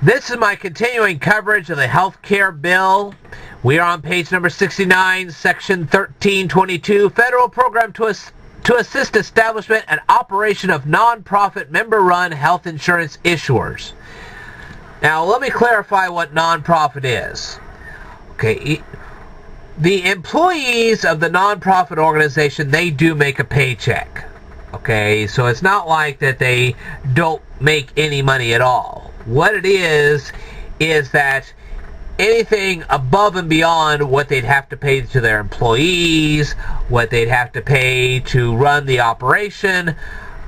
This is my continuing coverage of the health care bill. We are on page number 69, section 1322, federal program to assist establishment and operation of non-profit member-run health insurance issuers. Now, let me clarify what non-profit is. Okay, the employees of the non-profit organization, they do make a paycheck. Okay, so it's not like that they don't make any money at all. What it is that anything above and beyond what they'd have to pay to their employees, what they'd have to pay to run the operation,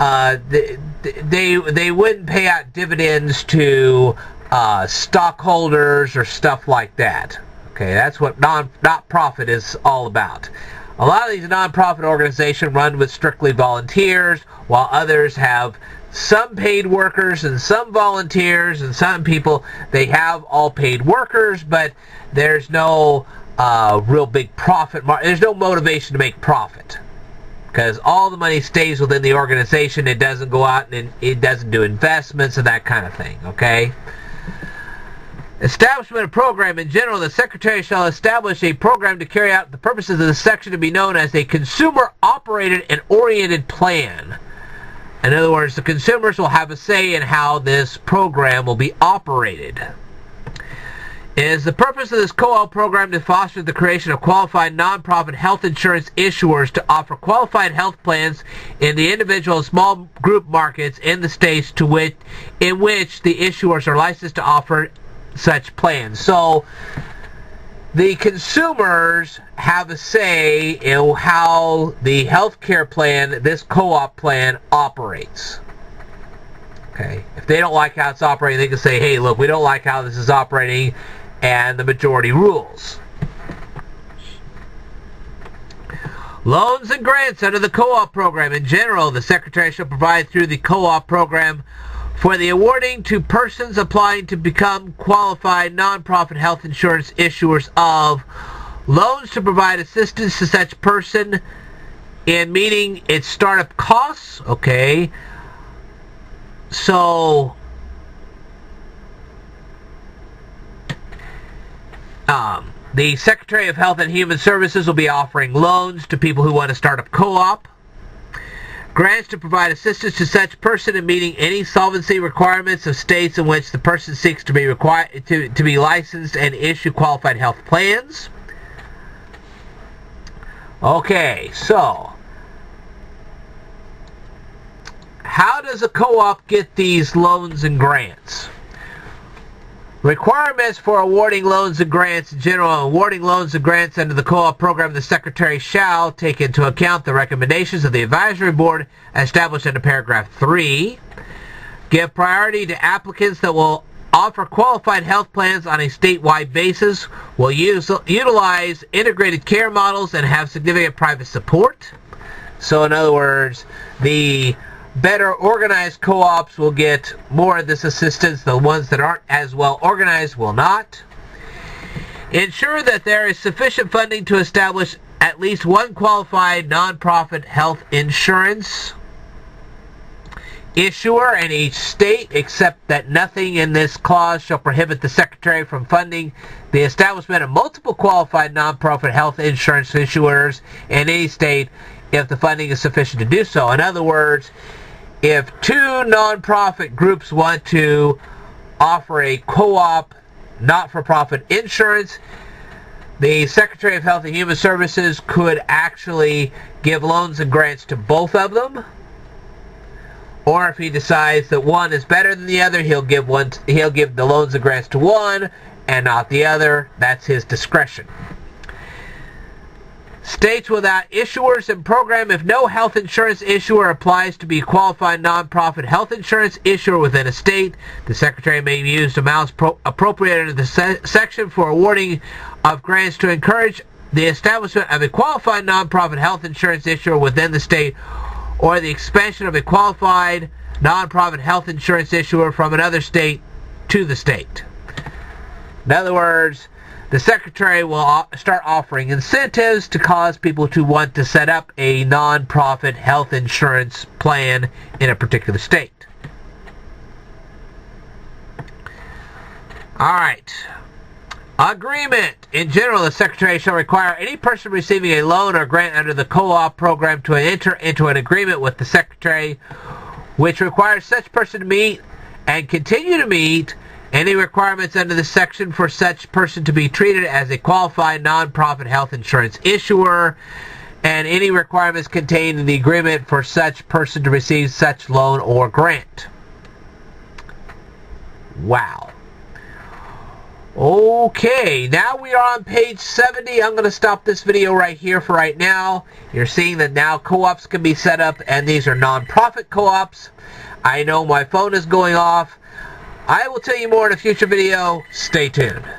they wouldn't pay out dividends to stockholders or stuff like that. Okay, that's what non-profit is all about. A lot of these non-profit organizations run with strictly volunteers, while others have some paid workers and some volunteers, and some people, they have all paid workers, but there's no real big profit. There's no motivation to make profit, because all the money stays within the organization. It doesn't go out and it doesn't do investments and that kind of thing. Okay. Establishment of program. In general, the Secretary shall establish a program to carry out the purposes of the section to be known as a consumer-operated and oriented plan. In other words, the consumers will have a say in how this program will be operated. It is the purpose of this co-op program to foster the creation of qualified nonprofit health insurance issuers to offer qualified health plans in the individual and small group markets in the states in which the issuers are licensed to offer such plans. So the consumers have a say in how the health care plan, this co-op plan, operates. Okay. If they don't like how it's operating, they can say, hey, look, we don't like how this is operating, and the majority rules. Loans and grants under the co-op program. In general, the Secretary shall provide through the co-op program for the awarding to persons applying to become qualified nonprofit health insurance issuers of loans to provide assistance to such person in meeting its startup costs. Okay. So, the Secretary of Health and Human Services will be offering loans to people who want to start up co-op. Grants to provide assistance to such person in meeting any solvency requirements of states in which the person seeks to be required to be licensed and issue qualified health plans. Okay, so how does a co-op get these loans and grants? Requirements for awarding loans and grants. In general, awarding loans and grants under the co-op program, the Secretary shall take into account the recommendations of the Advisory Board established under paragraph 3. Give priority to applicants that will offer qualified health plans on a statewide basis, will utilize integrated care models, and have significant private support. So in other words, the better organized co-ops will get more of this assistance. The ones that aren't as well organized will not. Ensure that there is sufficient funding to establish at least one qualified nonprofit health insurance issuer in each state, except that nothing in this clause shall prohibit the Secretary from funding the establishment of multiple qualified nonprofit health insurance issuers in any state if the funding is sufficient to do so. In other words, if two nonprofit groups want to offer a co-op not-for-profit insurance, the Secretary of Health and Human Services could actually give loans and grants to both of them. Or if he decides that one is better than the other, he'll give the loans and grants to one and not the other. That's his discretion. States without issuers and program. If no health insurance issuer applies to be a qualified nonprofit health insurance issuer within a state, the Secretary may use amounts appropriated in the section for awarding of grants to encourage the establishment of a qualified nonprofit health insurance issuer within the state, or the expansion of a qualified nonprofit health insurance issuer from another state to the state. In other words, the Secretary will start offering incentives to cause people to want to set up a non-profit health insurance plan in a particular state. Alright. Agreement. In general, the Secretary shall require any person receiving a loan or grant under the co-op program to enter into an agreement with the Secretary which requires such person to meet and continue to meet any requirements under the section for such person to be treated as a qualified non-profit health insurance issuer, and any requirements contained in the agreement for such person to receive such loan or grant. Wow. Okay, now we are on page 70. I'm going to stop this video right here for right now. You're seeing that now co-ops can be set up, and these are non-profit co-ops. I know my phone is going off. I will tell you more in a future video. Stay tuned.